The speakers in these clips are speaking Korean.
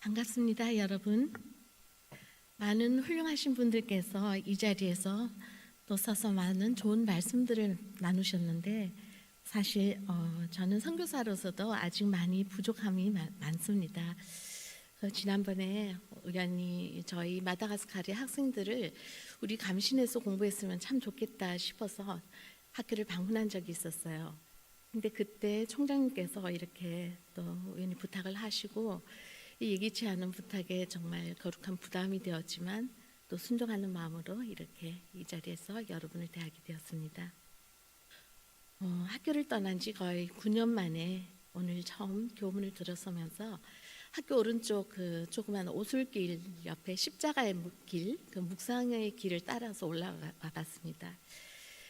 반갑습니다, 여러분. 많은 훌륭하신 분들께서 이 자리에서 또 서서 많은 좋은 말씀들을 나누셨는데 사실 저는 선교사로서도 아직 많이 부족함이 많습니다. 지난번에 우연히 저희 마다가스카르 학생들을 우리 감신에서 공부했으면 참 좋겠다 싶어서 학교를 방문한 적이 있었어요. 근데 그때 총장님께서 이렇게 또 우연히 부탁을 하시고 이 예기치 않은 부탁에 정말 거룩한 부담이 되었지만 또 순종하는 마음으로 이렇게 이 자리에서 여러분을 대하게 되었습니다. 학교를 떠난 지 거의 9년 만에 오늘 처음 교문을 들어서면서 학교 오른쪽 그 조그만 오솔길 옆에 십자가의 길, 그 묵상의 길을 따라서 올라와 봤습니다.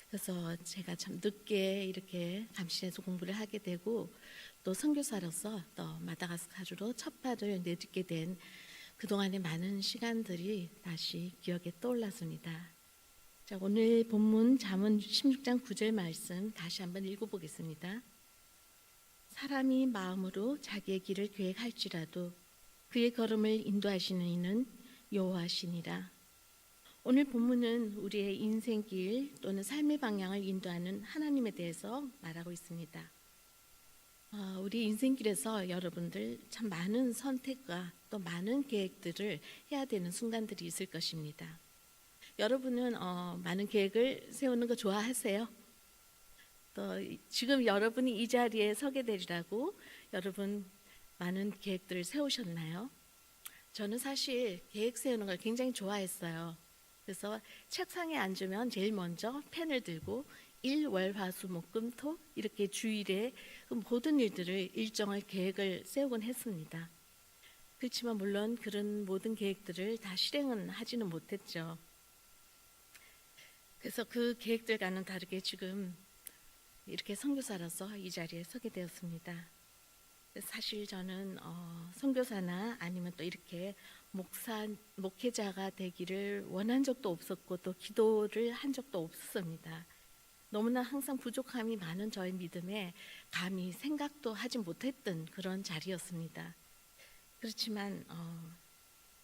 그래서 제가 참 늦게 이렇게 감신에서 공부를 하게 되고 또 선교사로서 또 마다가스카르로 첫 발을 내딛게 된 그동안의 많은 시간들이 다시 기억에 떠올랐습니다. 자, 오늘 본문 잠언 16장 9절 말씀 다시 한번 읽어보겠습니다. 사람이 마음으로 자기의 길을 계획할지라도 그의 걸음을 인도하시는 이는 여호와시니라. 오늘 본문은 우리의 인생길 또는 삶의 방향을 인도하는 하나님에 대해서 말하고 있습니다. 우리 인생길에서 여러분들 참 많은 선택과 또 많은 계획들을 해야 되는 순간들이 있을 것입니다. 여러분은 많은 계획을 세우는 거 좋아하세요? 또 지금 여러분이 이 자리에 서게 되리라고 여러분 많은 계획들을 세우셨나요? 저는 사실 계획 세우는 걸 굉장히 좋아했어요. 그래서 책상에 앉으면 제일 먼저 펜을 들고 일, 월, 화, 수, 목, 금, 토 이렇게 주일에 모든 일들을 일정을 계획을 세우곤 했습니다. 그렇지만 물론 그런 모든 계획들을 다 실행은 하지는 못했죠. 그래서 그 계획들과는 다르게 지금 이렇게 선교사로서 이 자리에 서게 되었습니다. 사실 저는 선교사나 아니면 또 이렇게 목회자가 되기를 원한 적도 없었고 또 기도를 한 적도 없었습니다. 너무나 항상 부족함이 많은 저의 믿음에 감히 생각도 하지 못했던 그런 자리였습니다. 그렇지만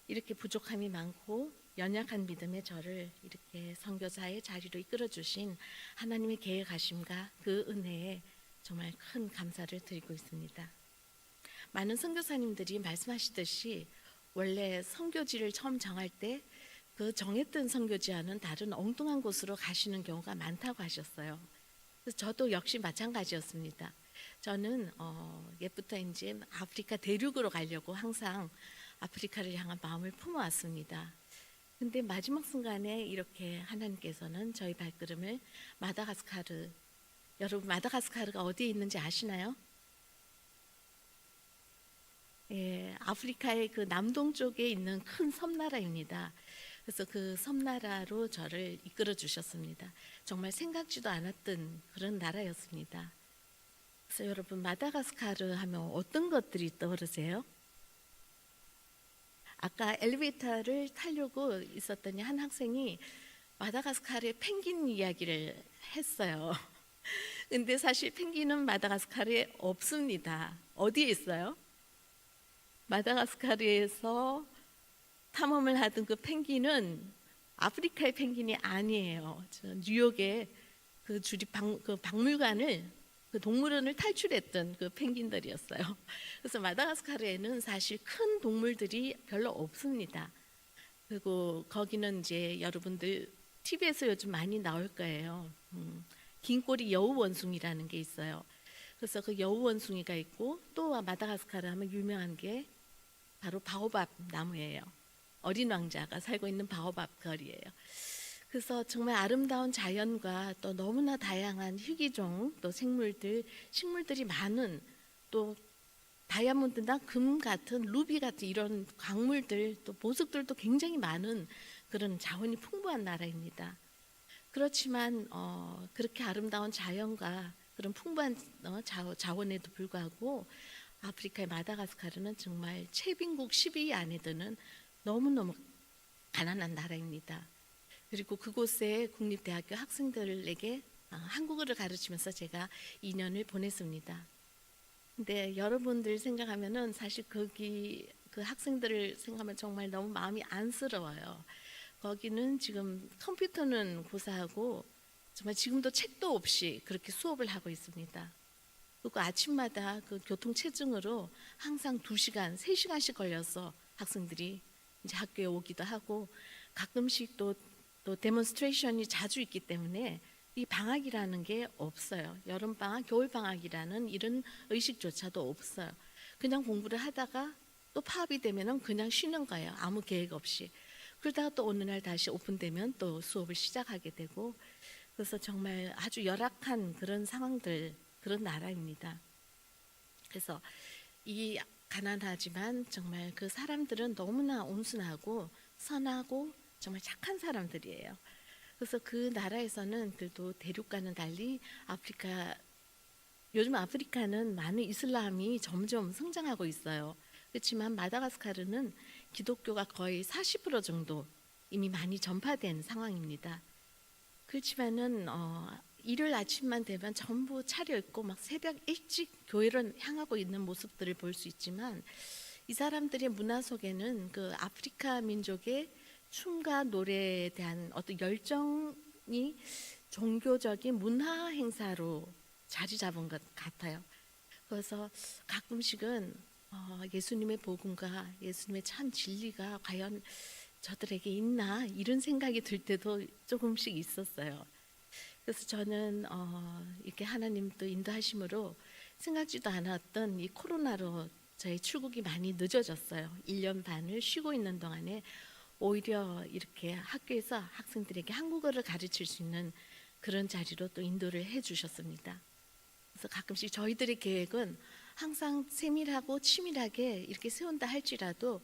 이렇게 부족함이 많고 연약한 믿음의 저를 이렇게 선교사의 자리로 이끌어 주신 하나님의 계획하심과 그 은혜에 정말 큰 감사를 드리고 있습니다. 많은 선교사님들이 말씀하시듯이 원래 선교지를 처음 정할 때 그 정했던 선교지와는 다른 엉뚱한 곳으로 가시는 경우가 많다고 하셨어요. 그래서 저도 역시 마찬가지였습니다. 저는 옛부터 이제 아프리카 대륙으로 가려고 항상 아프리카를 향한 마음을 품어왔습니다. 근데 마지막 순간에 이렇게 하나님께서는 저희 발걸음을 마다가스카르, 여러분 마다가스카르가 어디에 있는지 아시나요? 예, 아프리카의 그 남동쪽에 있는 큰 섬나라입니다. 그래서 그 섬나라로 저를 이끌어 주셨습니다. 정말 생각지도 않았던 그런 나라였습니다. 그래서 여러분 마다가스카르 하면 어떤 것들이 떠오르세요? 아까 엘리베이터를 타려고 있었더니 한 학생이 마다가스카르의 펭귄 이야기를 했어요. 근데 사실 펭귄은 마다가스카르에 없습니다. 어디에 있어요? 마다가스카르에서 탐험을 하던 그 펭귄은 아프리카의 펭귄이 아니에요. 저 뉴욕의 그 그 박물관을 그 동물원을 탈출했던 그 펭귄들이었어요. 그래서 마다가스카르에는 사실 큰 동물들이 별로 없습니다. 그리고 거기는 이제 여러분들 TV에서 요즘 많이 나올 거예요. 긴 꼬리 여우 원숭이라는 게 있어요. 그래서 그 여우 원숭이가 있고 또 마다가스카르 하면 유명한 게 바로 바오밥 나무예요. 어린 왕자가 살고 있는 바오밥 거리예요. 그래서 정말 아름다운 자연과 또 너무나 다양한 희귀종 또 식물들이 많은 또 다이아몬드나 금 같은 루비 같은 이런 광물들 또 보석들도 굉장히 많은 그런 자원이 풍부한 나라입니다. 그렇지만 그렇게 아름다운 자연과 그런 풍부한 자원에도 불구하고 아프리카의 마다가스카르는 정말 최빈국 10위 안에 드는 너무너무 가난한 나라입니다. 그리고 그곳에 국립대학교 학생들에게 한국어를 가르치면서 제가 2년을 보냈습니다. 근데 여러분들 생각하면은 사실 그 학생들을 생각하면 정말 너무 마음이 안쓰러워요. 거기는 지금 컴퓨터는 고사하고 정말 지금도 책도 없이 그렇게 수업을 하고 있습니다. 그리고 아침마다 그 교통체증으로 항상 2시간, 3시간씩 걸려서 학생들이 이제 학교에 오기도 하고 가끔씩 또 데몬스트레이션이 자주 있기 때문에 이 방학이라는 게 없어요. 여름 방학, 겨울 방학이라는 이런 의식조차도 없어요. 그냥 공부를 하다가 또 파업이 되면은 그냥 쉬는 거예요. 아무 계획 없이. 그러다가 또 어느 날 다시 오픈되면 또 수업을 시작하게 되고, 그래서 정말 아주 열악한 그런 상황들, 그런 나라입니다. 그래서 이 가난하지만 정말 그 사람들은 너무나 온순하고 선하고 정말 착한 사람들이에요. 그래서 그 나라에서는 그래도 대륙과는 달리 요즘 아프리카는 많은 이슬람이 점점 성장하고 있어요. 그렇지만 마다가스카르는 기독교가 거의 40% 정도 이미 많이 전파된 상황입니다. 그렇지만은 일요일 아침만 되면 전부 차려입고 막 새벽 일찍 교회를 향하고 있는 모습들을 볼 수 있지만, 이 사람들의 문화 속에는 그 아프리카 민족의 춤과 노래에 대한 어떤 열정이 종교적인 문화 행사로 자리 잡은 것 같아요. 그래서 가끔씩은 예수님의 복음과 예수님의 참 진리가 과연 저들에게 있나 이런 생각이 들 때도 조금씩 있었어요. 그래서 저는 이렇게 하나님 또 인도하심으로 생각지도 않았던 이 코로나로 저희 출국이 많이 늦어졌어요. 1년 반을 쉬고 있는 동안에 오히려 이렇게 학교에서 학생들에게 한국어를 가르칠 수 있는 그런 자리로 또 인도를 해주셨습니다. 그래서 가끔씩 저희들의 계획은 항상 세밀하고 치밀하게 이렇게 세운다 할지라도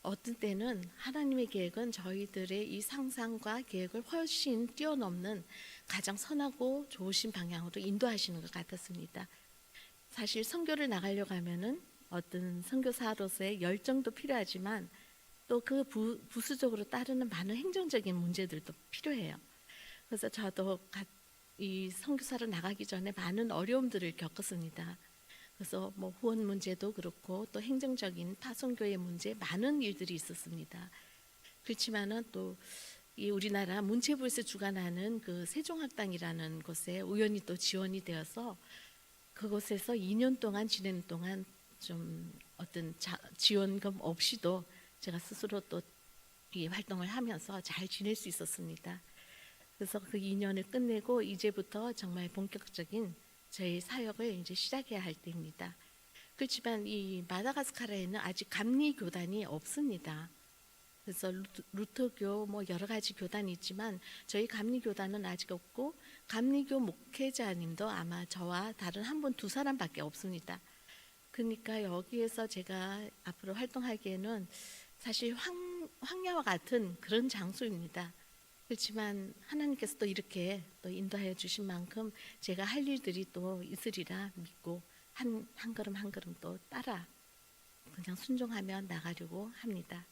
어떤 때는 하나님의 계획은 저희들의 이 상상과 계획을 훨씬 뛰어넘는 가장 선하고 좋으신 방향으로 인도하시는 것 같았습니다. 사실 선교를 나가려고 하면은 어떤 선교사로서의 열정도 필요하지만 또 그 부수적으로 따르는 많은 행정적인 문제들도 필요해요. 그래서 저도 이 선교사로 나가기 전에 많은 어려움들을 겪었습니다. 그래서 뭐 후원 문제도 그렇고 또 행정적인 타선교의 문제, 많은 일들이 있었습니다. 그렇지만은 또 이 우리나라 문체부에서 주관하는 그 세종학당이라는 곳에 우연히 또 지원이 되어서 그곳에서 2년 동안 지내는 동안 좀 어떤 지원금 없이도 제가 스스로 또 이 활동을 하면서 잘 지낼 수 있었습니다. 그래서 그 2년을 끝내고 이제부터 정말 본격적인 저희 사역을 이제 시작해야 할 때입니다. 그렇지만 이 마다가스카르에는 아직 감리 교단이 없습니다. 그래서 루터교 뭐 여러 가지 교단이 있지만 저희 감리 교단은 아직 없고, 감리교 목회자님도 아마 저와 다른 한 분, 2사람밖에 없습니다. 그러니까 여기에서 제가 앞으로 활동하기에는 사실 황야와 같은 그런 장소입니다. 그렇지만 하나님께서 또 이렇게 또 인도하여 주신 만큼 제가 할 일들이 또 있으리라 믿고 한 걸음 한 걸음 또 따라 그냥 순종하며 나가려고 합니다.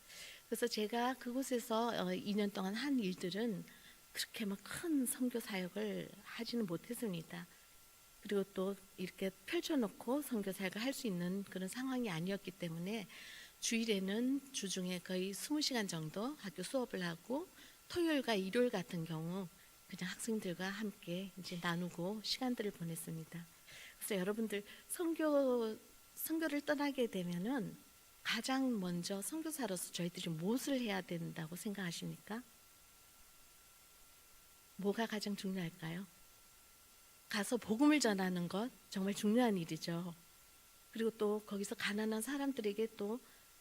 그래서 제가 그곳에서 2년 동안 한 일들은 그렇게 막 큰 선교 사역을 하지는 못했습니다. 그리고 또 이렇게 펼쳐놓고 선교 사역을 할 수 있는 그런 상황이 아니었기 때문에 주일에는 주중에 거의 20시간 정도 학교 수업을 하고, 토요일과 일요일 같은 경우 그냥 학생들과 함께 이제 나누고 시간들을 보냈습니다. 그래서 여러분들 선교를 떠나게 되면은 가장 먼저 선교사로서 저희들이 무엇을 해야 된다고 생각하십니까? 뭐가 가장 중요할까요? 가서 복음을 전하는 것 정말 중요한 일이죠. 그리고 또 거기서 가난한 사람들에게 또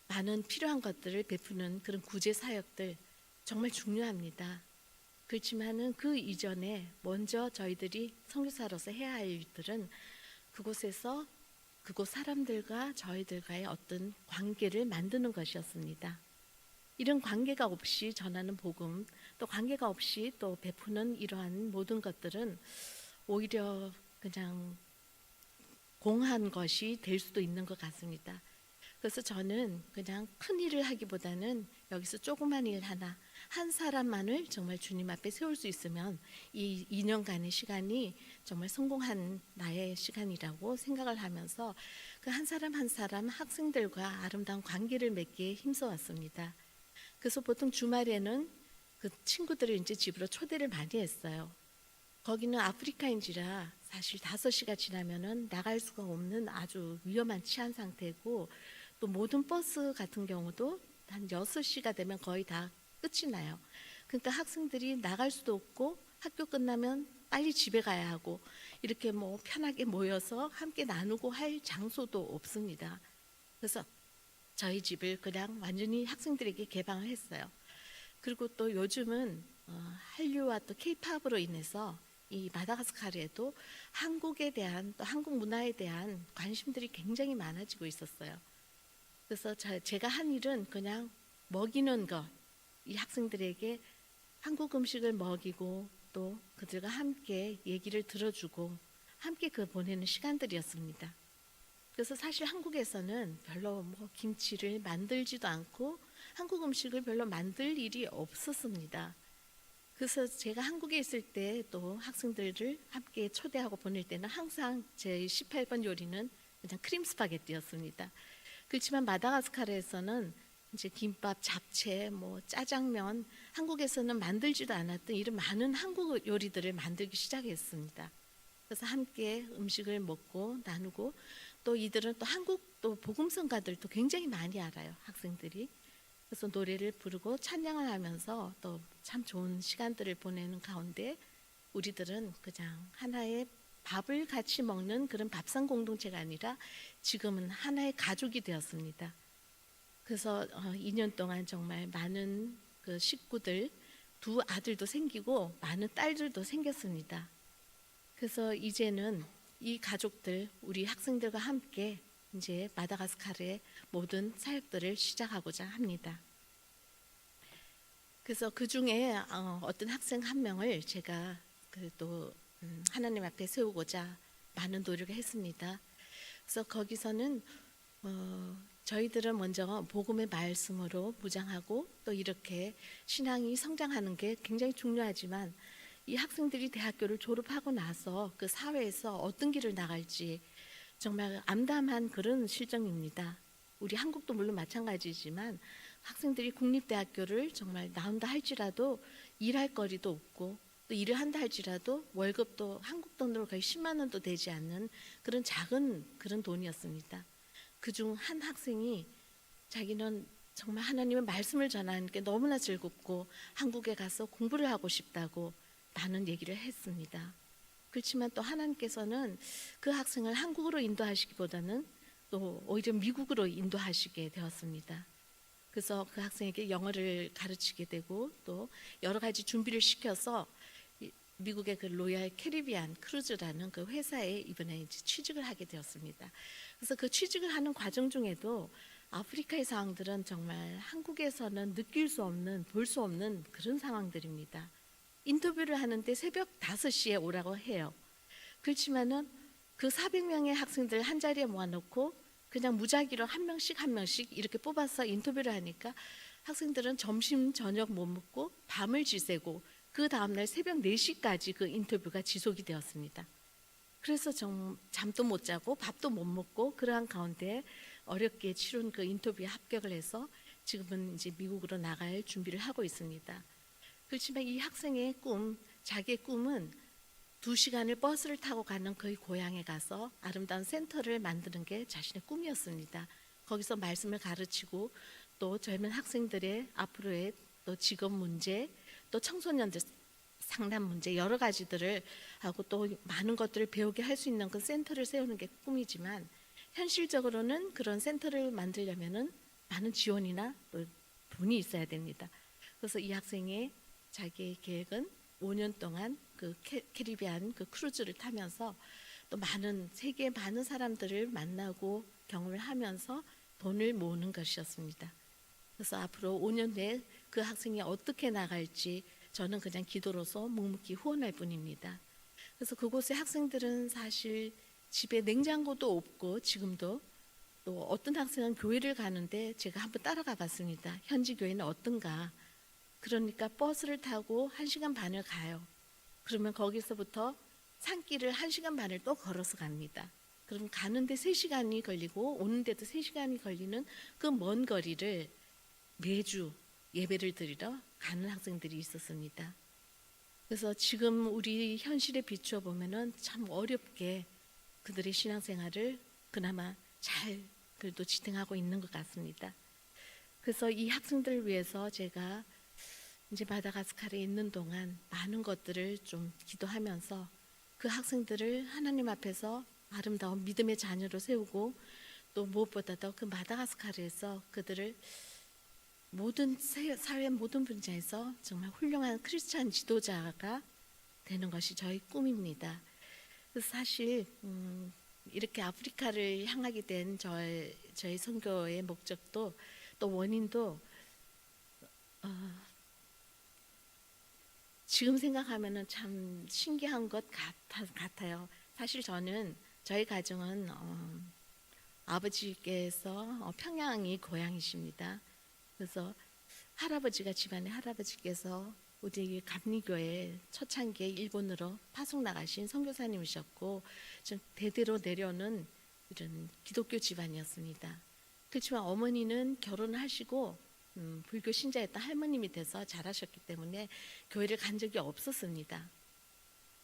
많은 필요한 것들을 베푸는 그런 구제 사역들 정말 중요합니다. 그렇지만은 그 이전에 먼저 저희들이 선교사로서 해야 할 일들은 그곳에서 그곳 사람들과 저희들과의 어떤 관계를 만드는 것이었습니다. 이런 관계가 없이 전하는 복음, 또 관계가 없이 또 베푸는 이러한 모든 것들은 오히려 그냥 공한 것이 될 수도 있는 것 같습니다. 그래서 저는 그냥 큰 일을 하기보다는 여기서 조그만 일 하나, 한 사람만을 정말 주님 앞에 세울 수 있으면 이 2년간의 시간이 정말 성공한 나의 시간이라고 생각을 하면서 그 한 사람 한 사람 학생들과 아름다운 관계를 맺기에 힘써 왔습니다. 그래서 보통 주말에는 그 친구들을 이제 집으로 초대를 많이 했어요. 거기는 아프리카인지라 사실 5시가 지나면은 나갈 수가 없는 아주 위험한 치안 상태고, 또 모든 버스 같은 경우도 한 6시가 되면 거의 다 끝이 나요. 그러니까 학생들이 나갈 수도 없고 학교 끝나면 빨리 집에 가야 하고 이렇게 뭐 편하게 모여서 함께 나누고 할 장소도 없습니다. 그래서 저희 집을 그냥 완전히 학생들에게 개방을 했어요. 그리고 또 요즘은 한류와 또 케이팝으로 인해서 이 마다가스카르에도 한국에 대한 또 한국 문화에 대한 관심들이 굉장히 많아지고 있었어요. 그래서 제가 한 일은 그냥 먹이는 것, 이 학생들에게 한국 음식을 먹이고 또 그들과 함께 얘기를 들어주고 함께 그 보내는 시간들이었습니다. 그래서 사실 한국에서는 별로 뭐 김치를 만들지도 않고 한국 음식을 별로 만들 일이 없었습니다. 그래서 제가 한국에 있을 때 또 학생들을 함께 초대하고 보낼 때는 항상 제 18번 요리는 그냥 크림 스파게티였습니다. 그렇지만 마다가스카르에서는 이제 김밥, 잡채, 뭐 짜장면, 한국에서는 만들지도 않았던 이런 많은 한국 요리들을 만들기 시작했습니다. 그래서 함께 음식을 먹고 나누고, 또 이들은 또 한국 또 복음성가들도 굉장히 많이 알아요, 학생들이. 그래서 노래를 부르고 찬양을 하면서 또 참 좋은 시간들을 보내는 가운데 우리들은 그냥 하나의 밥을 같이 먹는 그런 밥상 공동체가 아니라 지금은 하나의 가족이 되었습니다. 그래서 2년 동안 정말 많은 그 식구들, 2아들도 생기고 많은 딸들도 생겼습니다. 그래서 이제는 이 가족들, 우리 학생들과 함께 이제 마다가스카르의 모든 사역들을 시작하고자 합니다. 그래서 그 중에 어떤 학생 한 명을 제가 또 하나님 앞에 세우고자 많은 노력을 했습니다. 그래서 거기서는 저희들은 먼저 복음의 말씀으로 무장하고 또 이렇게 신앙이 성장하는 게 굉장히 중요하지만, 이 학생들이 대학교를 졸업하고 나서 그 사회에서 어떤 길을 나갈지 정말 암담한 그런 실정입니다. 우리 한국도 물론 마찬가지지만 학생들이 국립대학교를 정말 나온다 할지라도 일할 거리도 없고, 또 일을 한다 할지라도 월급도 한국 돈으로 거의 10만 원도 되지 않는 그런 작은 그런 돈이었습니다. 그중 한 학생이 자기는 정말 하나님의 말씀을 전하는 게 너무나 즐겁고 한국에 가서 공부를 하고 싶다고 많은 얘기를 했습니다. 그렇지만 또 하나님께서는 그 학생을 한국으로 인도하시기보다는 또 오히려 미국으로 인도하시게 되었습니다. 그래서 그 학생에게 영어를 가르치게 되고 또 여러 가지 준비를 시켜서 미국의 그 로얄 캐리비안 크루즈라는 그 회사에 이번에 이제 취직을 하게 되었습니다. 그래서 그 취직을 하는 과정 중에도 아프리카의 상황들은 정말 한국에서는 느낄 수 없는, 볼 수 없는 그런 상황들입니다. 인터뷰를 하는데 새벽 5시에 오라고 해요. 그렇지만은 그 400명의 학생들 한 자리에 모아놓고 그냥 무작위로 한 명씩 한 명씩 이렇게 뽑아서 인터뷰를 하니까 학생들은 점심 저녁 못 먹고 밤을 지새고 그 다음날 새벽 4시까지 그 인터뷰가 지속이 되었습니다. 그래서 잠도 못 자고 밥도 못 먹고 그러한 가운데 어렵게 치룬 그 인터뷰에 합격을 해서 지금은 이제 미국으로 나갈 준비를 하고 있습니다. 그렇지만 이 학생의 꿈, 자기의 꿈은 2시간을 버스를 타고 가는 그 고향에 가서 아름다운 센터를 만드는 게 자신의 꿈이었습니다. 거기서 말씀을 가르치고 또 젊은 학생들의 앞으로의 또 직업 문제, 또 청소년들 상담 문제 여러 가지들을 하고 또 많은 것들을 배우게 할 수 있는 그 센터를 세우는 게 꿈이지만, 현실적으로는 그런 센터를 만들려면은 많은 지원이나 또 돈이 있어야 됩니다. 그래서 이 학생의 자기의 계획은 5년 동안 그 캐리비안 그 크루즈를 타면서 또 많은 세계 많은 사람들을 만나고 경험을 하면서 돈을 모으는 것이었습니다. 그래서 앞으로 5년 내에 그 학생이 어떻게 나갈지 저는 그냥 기도로서 묵묵히 후원할 뿐입니다. 그래서 그곳의 학생들은 사실 집에 냉장고도 없고, 지금도 또 어떤 학생은 교회를 가는데 제가 한번 따라가 봤습니다. 현지 교회는 어떤가. 그러니까 버스를 타고 1시간 반을 가요. 그러면 거기서부터 산길을 1시간 반을 또 걸어서 갑니다. 그럼 가는데 3시간이 걸리고 오는데도 3시간이 걸리는 그 먼 거리를 매주 예배를 드리러 가는 학생들이 있었습니다. 그래서 지금 우리 현실에 비추어 보면은 참 어렵게 그들의 신앙생활을 그나마 잘 그래도 지탱하고 있는 것 같습니다. 그래서 이 학생들을 위해서 제가 이제 마다가스카르에 있는 동안 많은 것들을 좀 기도하면서 그 학생들을 하나님 앞에서 아름다운 믿음의 자녀로 세우고 또 무엇보다도 그 마다가스카르에서 그들을 모든 사회 모든 분야에서 정말 훌륭한 크리스찬 지도자가 되는 것이 저희 꿈입니다. 그래서 사실 이렇게 아프리카를 향하게 된 저희 선교의 목적도 또 원인도 지금 생각하면은 참 신기한 것 같아요. 사실 저희 가정은 아버지께서 평양이 고향이십니다. 그래서 집안의 할아버지께서 우리 감리교회 초창기에 일본으로 파송 나가신 선교사님이셨고 좀 대대로 내려오는 이런 기독교 집안이었습니다. 그렇지만 어머니는 결혼을 하시고 불교 신자였던 할머님이 돼서 자라셨기 때문에 교회를 간 적이 없었습니다.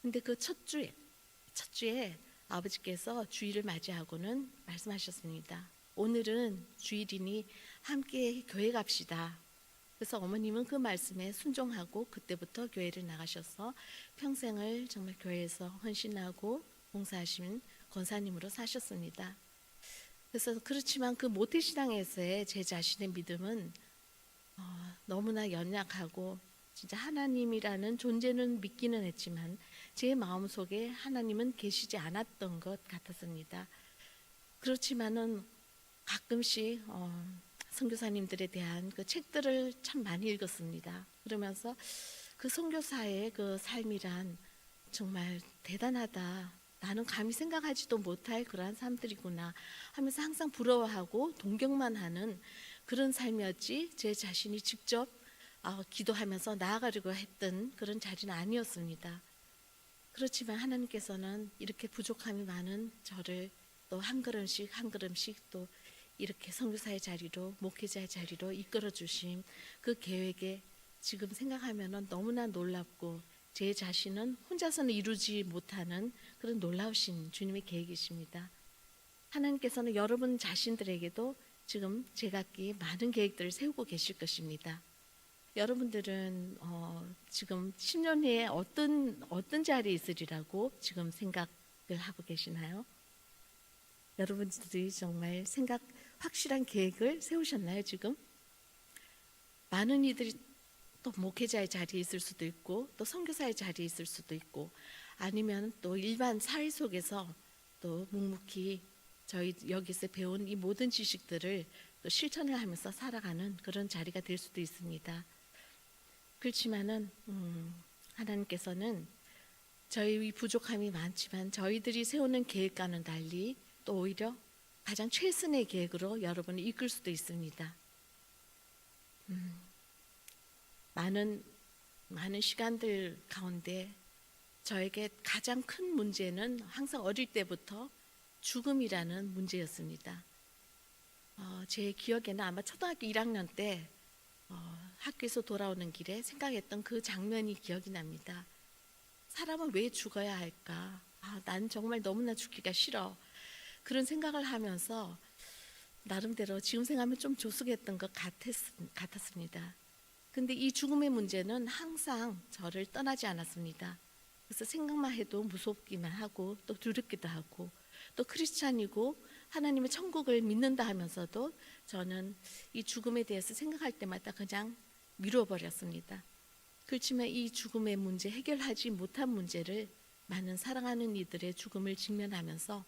근데 그 첫 주에 아버지께서 주일을 맞이하고는 말씀하셨습니다. 오늘은 주일이니 함께 교회 갑시다. 그래서 어머님은 그 말씀에 순종하고 그때부터 교회를 나가셔서 평생을 정말 교회에서 헌신하고 봉사하신 권사님으로 사셨습니다. 그래서 그렇지만 그 모태신앙에서의 제 자신의 믿음은 너무나 연약하고 진짜 하나님이라는 존재는 믿기는 했지만 제 마음속에 하나님은 계시지 않았던 것 같았습니다. 그렇지만은 가끔씩 선교사님들에 대한 그 책들을 참 많이 읽었습니다. 그러면서 그 선교사의 그 삶이란 정말 대단하다. 나는 감히 생각하지도 못할 그러한 삶들이구나 하면서 항상 부러워하고 동경만 하는 그런 삶이었지 제 자신이 직접 기도하면서 나아가려고 했던 그런 자리는 아니었습니다. 그렇지만 하나님께서는 이렇게 부족함이 많은 저를 또 한 걸음씩 또 이렇게 선교사의 자리로 목회자의 자리로 이끌어 주신 그 계획에 지금 생각하면 너무나 놀랍고 제 자신은 혼자서는 이루지 못하는 그런 놀라우신 주님의 계획이십니다. 하나님께서는 여러분 자신들에게도 지금 제각기 많은 계획들을 세우고 계실 것입니다. 여러분들은 지금 10년 후에 어떤 자리에 있으리라고 지금 생각을 하고 계시나요? 여러분들이 정말 확실한 계획을 세우셨나요, 지금? 많은 이들이 또 목회자의 자리에 있을 수도 있고 또 선교사의 자리에 있을 수도 있고 아니면 또 일반 사회 속에서 또 묵묵히 저희 여기서 배운 이 모든 지식들을 또 실천을 하면서 살아가는 그런 자리가 될 수도 있습니다. 그렇지만은 하나님께서는 저희 부족함이 많지만 저희들이 세우는 계획과는 달리 또 오히려 가장 최선의 계획으로 여러분을 이끌 수도 있습니다. 많은 시간들 가운데 저에게 가장 큰 문제는 항상 어릴 때부터 죽음이라는 문제였습니다. 제 기억에는 아마 초등학교 1학년 때 학교에서 돌아오는 길에 생각했던 그 장면이 기억이 납니다. 사람은 왜 죽어야 할까? 난 정말 너무나 죽기가 싫어. 그런 생각을 하면서 나름대로 지금 생각하면 좀 조숙했던 것 같았습니다. 근데 이 죽음의 문제는 항상 저를 떠나지 않았습니다. 그래서 생각만 해도 무섭기만 하고 또 두렵기도 하고 또 크리스찬이고 하나님의 천국을 믿는다 하면서도 저는 이 죽음에 대해서 생각할 때마다 그냥 미뤄버렸습니다. 그렇지만 이 죽음의 문제, 해결하지 못한 문제를 많은 사랑하는 이들의 죽음을 직면하면서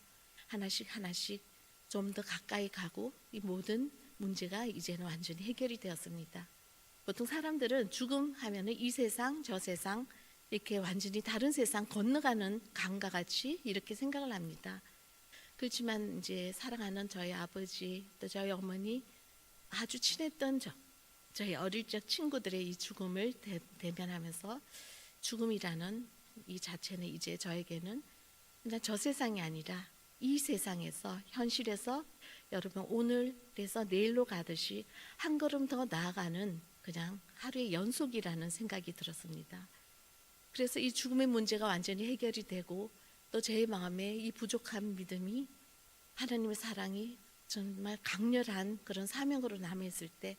하나씩 좀 더 가까이 가고 이 모든 문제가 이제는 완전히 해결이 되었습니다. 보통 사람들은 죽음 하면은 이 세상 저 세상 이렇게 완전히 다른 세상 건너가는 강과 같이 이렇게 생각을 합니다. 그렇지만 이제 사랑하는 저희 아버지 또 저희 어머니 아주 친했던 저희 어릴 적 친구들의 이 죽음을 대면하면서 죽음이라는 이 자체는 이제 저에게는 그냥 저 세상이 아니라 이 세상에서 현실에서 여러분 오늘에서 내일로 가듯이 한 걸음 더 나아가는 그냥 하루의 연속이라는 생각이 들었습니다. 그래서 이 죽음의 문제가 완전히 해결이 되고 또 제 마음에 이 부족한 믿음이 하나님의 사랑이 정말 강렬한 그런 사명으로 남아있을 때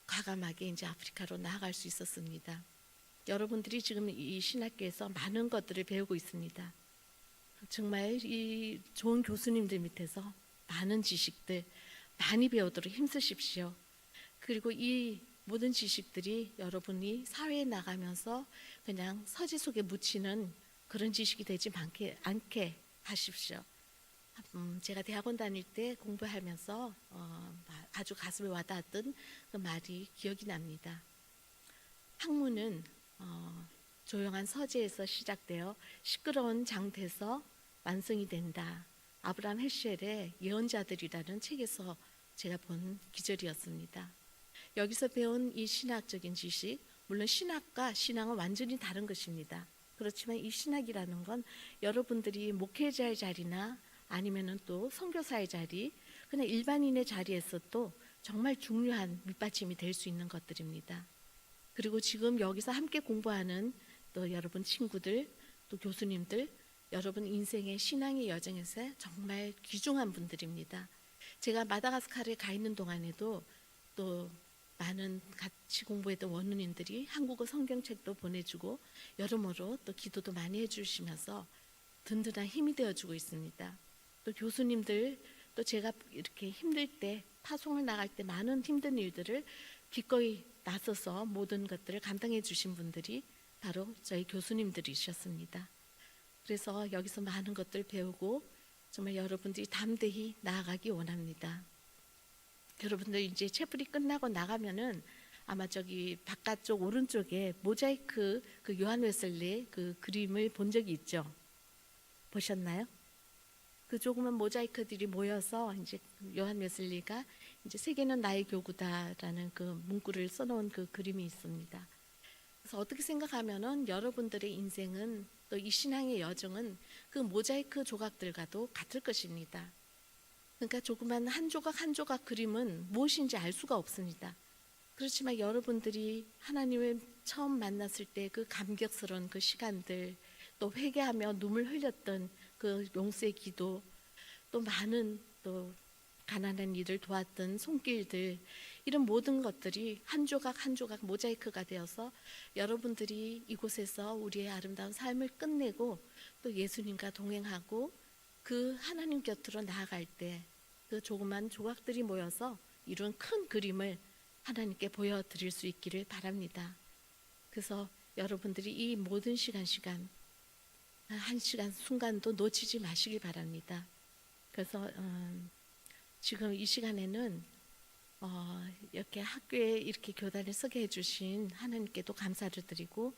과감하게 이제 아프리카로 나아갈 수 있었습니다. 여러분들이 지금 이 신학교에서 많은 것들을 배우고 있습니다. 정말 이 좋은 교수님들 밑에서 많은 지식들 많이 배우도록 힘쓰십시오. 그리고 이 모든 지식들이 여러분이 사회에 나가면서 그냥 서재 속에 묻히는 그런 지식이 되지 않게 하십시오. 제가 대학원 다닐 때 공부하면서 아주 가슴에 와닿았던 그 말이 기억이 납니다. 학문은 조용한 서재에서 시작되어 시끄러운 장터에서 완성이 된다. 아브라함 헤쉘의 예언자들이라는 책에서 제가 본 기절이었습니다. 여기서 배운 이 신학적인 지식, 물론 신학과 신앙은 완전히 다른 것입니다. 그렇지만 이 신학이라는 건 여러분들이 목회자의 자리나 아니면은 또 선교사의 자리, 그냥 일반인의 자리에서도 정말 중요한 밑받침이 될 수 있는 것들입니다. 그리고 지금 여기서 함께 공부하는 또 여러분 친구들, 또 교수님들, 여러분 인생의 신앙의 여정에서 정말 귀중한 분들입니다. 제가 마다가스카르에 가 있는 동안에도 또 많은 같이 공부했던 원우님들이 한국어 성경책도 보내주고 여러모로 또 기도도 많이 해주시면서 든든한 힘이 되어주고 있습니다. 또 교수님들, 또 제가 이렇게 힘들 때 파송을 나갈 때 많은 힘든 일들을 기꺼이 나서서 모든 것들을 감당해 주신 분들이 바로 저희 교수님들이셨습니다. 그래서 여기서 많은 것들 배우고 정말 여러분들이 담대히 나아가기 원합니다. 여러분들 이제 채플이 끝나고 나가면은 아마 저기 바깥쪽 오른쪽에 모자이크 그 요한 웨슬리 그 그림을 본 적이 있죠? 보셨나요? 그 조그만 모자이크들이 모여서 이제 요한 웨슬리가 이제 세계는 나의 교구다라는 그 문구를 써놓은 그 그림이 있습니다. 그래서 어떻게 생각하면은 여러분들의 인생은 또 이 신앙의 여정은 그 모자이크 조각들과도 같을 것입니다. 그러니까 조그만 한 조각 한 조각 그림은 무엇인지 알 수가 없습니다. 그렇지만 여러분들이 하나님을 처음 만났을 때 그 감격스러운 그 시간들, 또 회개하며 눈물 흘렸던 그 용서의 기도, 또 많은 또 가난한 이들 도왔던 손길들, 이런 모든 것들이 한 조각 한 조각 모자이크가 되어서 여러분들이 이곳에서 우리의 아름다운 삶을 끝내고 또 예수님과 동행하고 그 하나님 곁으로 나아갈 때 그 조그만 조각들이 모여서 이룬 큰 그림을 하나님께 보여드릴 수 있기를 바랍니다. 그래서 여러분들이 이 모든 시간 한 시간 순간도 놓치지 마시길 바랍니다. 그래서 지금 이 시간에는 이렇게 학교에 이렇게 교단을 서게 해주신 하나님께도 감사를 드리고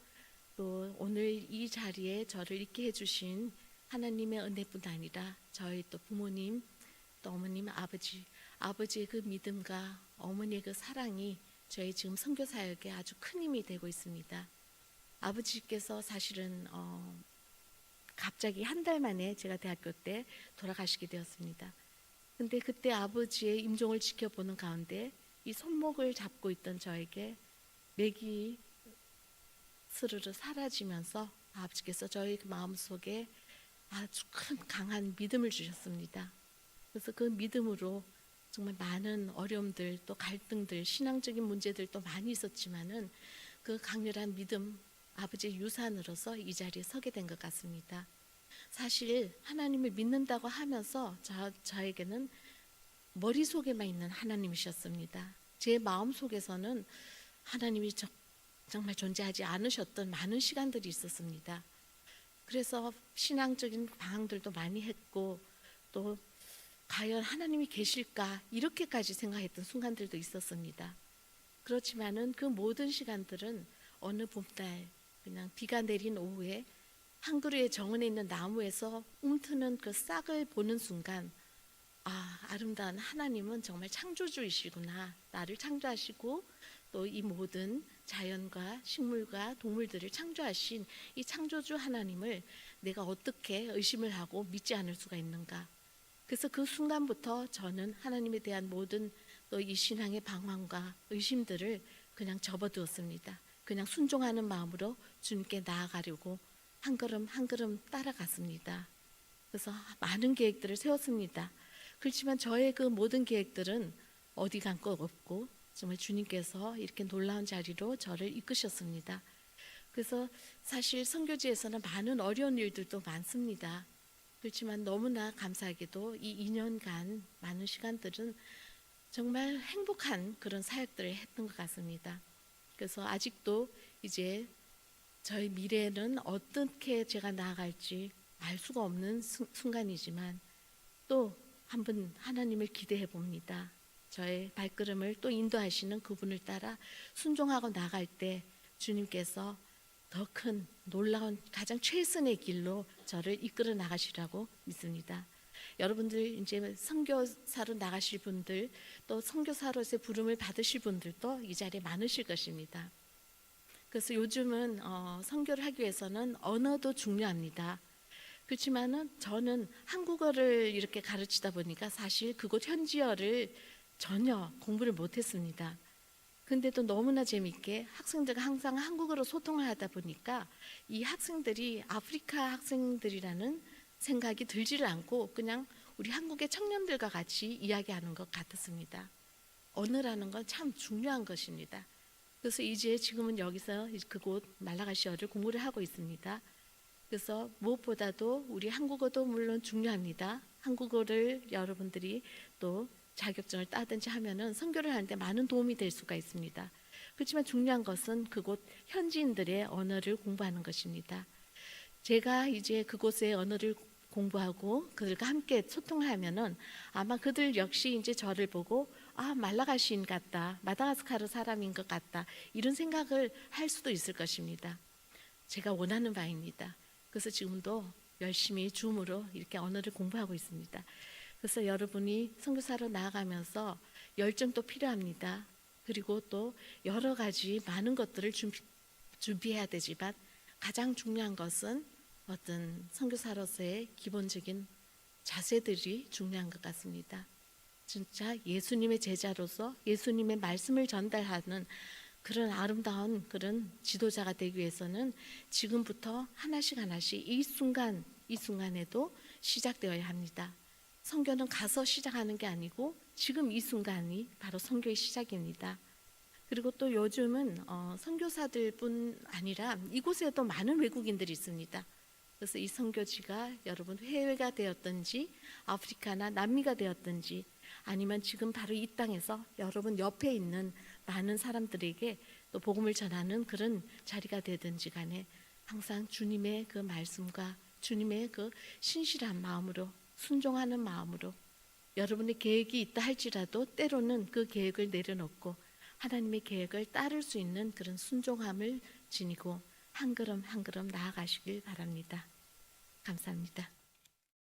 또 오늘 이 자리에 저를 있게 해주신 하나님의 은혜뿐 아니라 저희 또 부모님, 또 어머님, 아버지의 그 믿음과 어머니의 그 사랑이 저희 지금 선교 사역에 아주 큰 힘이 되고 있습니다. 아버지께서 사실은 갑자기 한 달 만에 제가 대학교 때 돌아가시게 되었습니다. 근데 그때 아버지의 임종을 지켜보는 가운데 이 손목을 잡고 있던 저에게 맥이 스르르 사라지면서 아버지께서 저희 그 마음속에 아주 큰 강한 믿음을 주셨습니다. 그래서 그 믿음으로 정말 많은 어려움들, 또 갈등들, 신앙적인 문제들도 많이 있었지만은 그 강렬한 믿음, 아버지의 유산으로서 이 자리에 서게 된 것 같습니다. 사실 하나님을 믿는다고 하면서 저에게는 머릿속에만 있는 하나님이셨습니다. 제 마음속에서는 하나님이 정말 존재하지 않으셨던 많은 시간들이 있었습니다. 그래서 신앙적인 방황들도 많이 했고 또 과연 하나님이 계실까 이렇게까지 생각했던 순간들도 있었습니다. 그렇지만은 그 모든 시간들은 어느 봄날 그냥 비가 내린 오후에 한 그루의 정원에 있는 나무에서 움트는 그 싹을 보는 순간 아름다운 하나님은 정말 창조주이시구나. 나를 창조하시고 또 이 모든 자연과 식물과 동물들을 창조하신 이 창조주 하나님을 내가 어떻게 의심을 하고 믿지 않을 수가 있는가. 그래서 그 순간부터 저는 하나님에 대한 모든 또 이 신앙의 방황과 의심들을 그냥 접어두었습니다. 그냥 순종하는 마음으로 주님께 나아가려고 한 걸음 한 걸음 따라갔습니다. 그래서 많은 계획들을 세웠습니다. 그렇지만 저의 그 모든 계획들은 어디 간 것 없고 정말 주님께서 이렇게 놀라운 자리로 저를 이끄셨습니다. 그래서 사실 선교지에서는 많은 어려운 일들도 많습니다. 그렇지만 너무나 감사하게도 이 2년간 많은 시간들은 정말 행복한 그런 사역들을 했던 것 같습니다. 그래서 아직도 이제 저의 미래는 어떻게 제가 나아갈지 알 수가 없는 순간이지만 또 한번 하나님을 기대해 봅니다. 저의 발걸음을 또 인도하시는 그분을 따라 순종하고 나갈 때 주님께서 더 큰 놀라운 가장 최선의 길로 저를 이끌어 나가시라고 믿습니다. 여러분들 이제 선교사로 나가실 분들 또 선교사로서의 부름을 받으실 분들도 이 자리에 많으실 것입니다. 그래서 요즘은 선교를 하기 위해서는 언어도 중요합니다. 그렇지만은 저는 한국어를 이렇게 가르치다 보니까 사실 그곳 현지어를 전혀 공부를 못했습니다. 근데도 너무나 재미있게 학생들과 항상 한국어로 소통을 하다 보니까 이 학생들이 아프리카 학생들이라는 생각이 들지를 않고 그냥 우리 한국의 청년들과 같이 이야기하는 것 같았습니다. 언어라는 건 참 중요한 것입니다. 그래서 이제 지금은 여기서 그곳 말라가시어를 공부를 하고 있습니다. 그래서 무엇보다도 우리 한국어도 물론 중요합니다. 한국어를 여러분들이 또 자격증을 따든지 하면은 선교를 하는데 많은 도움이 될 수가 있습니다. 그렇지만 중요한 것은 그곳 현지인들의 언어를 공부하는 것입니다. 제가 이제 그곳의 언어를 공부하고 그들과 함께 소통하면은 아마 그들 역시 이제 저를 보고 말라가시인 같다, 마다가스카르 사람인 것 같다 이런 생각을 할 수도 있을 것입니다. 제가 원하는 바입니다. 그래서 지금도 열심히 줌으로 이렇게 언어를 공부하고 있습니다. 그래서 여러분이 선교사로 나아가면서 열정도 필요합니다. 그리고 또 여러 가지 많은 것들을 준비해야 되지만 가장 중요한 것은 어떤 선교사로서의 기본적인 자세들이 중요한 것 같습니다. 진짜 예수님의 제자로서 예수님의 말씀을 전달하는 그런 아름다운 그런 지도자가 되기 위해서는 지금부터 하나씩 하나씩 이 순간에도 시작되어야 합니다. 선교는 가서 시작하는 게 아니고 지금 이 순간이 바로 선교의 시작입니다. 그리고 또 요즘은 선교사들뿐 아니라 이곳에도 많은 외국인들이 있습니다. 그래서 이 선교지가 여러분 해외가 되었든지 아프리카나 남미가 되었든지 아니면 지금 바로 이 땅에서 여러분 옆에 있는 많은 사람들에게 또 복음을 전하는 그런 자리가 되든지 간에 항상 주님의 그 말씀과 주님의 그 신실한 마음으로 순종하는 마음으로 여러분의 계획이 있다 할지라도 때로는 그 계획을 내려놓고 하나님의 계획을 따를 수 있는 그런 순종함을 지니고 한 걸음 한 걸음 나아가시길 바랍니다. 감사합니다.